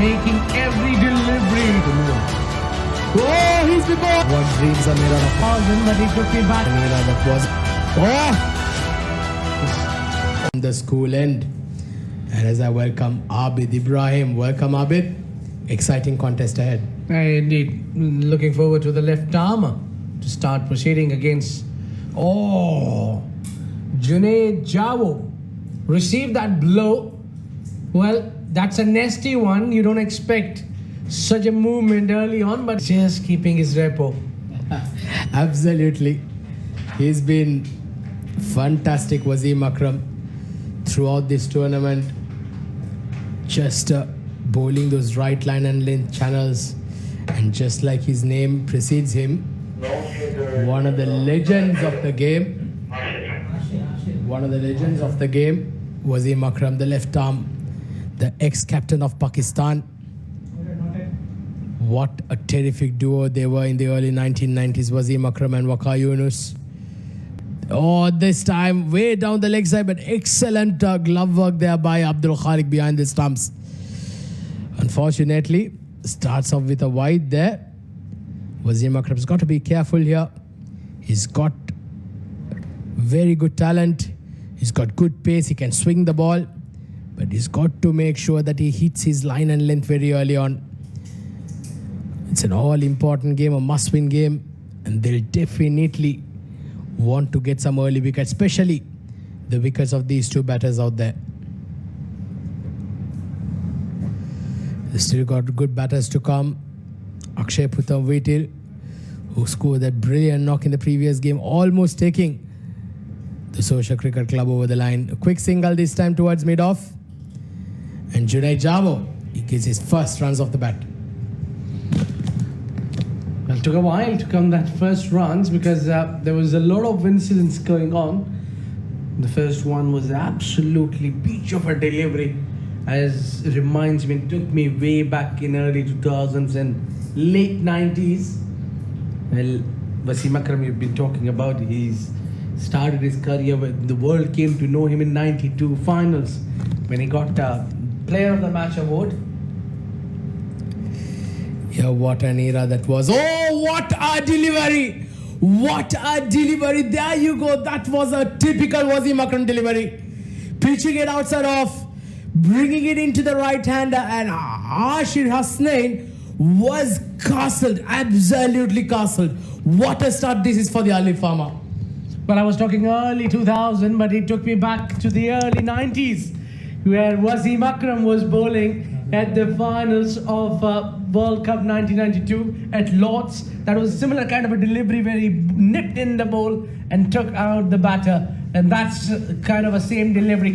making every delivery. Oh, he's the ball. What dreams are made out of But he took me back. that was. On the school end. And as I welcome Abid Ibrahim. Welcome, Abid. Exciting contest ahead. Indeed. Looking forward to the left arm to start proceeding against. UMAyV0FZ received that blow. Well, that's a nasty one. You don't expect such a movement early on, but just keeping his repo. Absolutely. He's been fantastic, Waseem Akram, throughout this tournament. Just bowling those right line and length channels. And just like his name precedes him, one of the legends of the game. Waseem Akram, the left arm, the ex-captain of Pakistan. What a terrific duo they were in the early 1990s, Waseem Akram and Waqar Yunus. This time way down the leg side, but excellent glove work there by Abdul Khalik behind the stumps. Unfortunately, starts off with a wide there. Waseem Akram's got to be careful here. He's got very good talent. He's got good pace. He can swing the ball, but he's got to make sure that he hits his line and length very early on. It's an all-important game, a must-win game, and they'll definitely want to get some early wickets, especially the wickets of these two batters out there. They still got good batters to come. Akshay Puthamvetil, who scored that brilliant knock in the previous game, almost taking the Social Cricket Club over the line. A quick single this time towards mid-off. And UMAyV0FZ, he gets his first runs off the bat. Well, it took a while to come that first runs because there was a lot of incidents going on. The first one was absolutely beach of a delivery. As it reminds me, it took me way back in early 2000s and late 90s. Well, Waseem Akram, you've been talking about, he's started his career when the world came to know him in 92 finals when he got Player of the Match award. Yeah, what an era that was. Oh, what a delivery! What a delivery! There you go. That was a typical Waseem Akram delivery. Pitching it outside off, bringing it into the right hander, and Ashir Hasnain was castled, absolutely castled. What a start this is for the early farmer. Well, I was talking early 2000, but it took me back to the early 90s, where Waseem Akram was bowling at the finals of World Cup 1992 at Lord's. That was a similar kind of a delivery where he nipped in the bowl and took out the batter. And that's kind of a same delivery.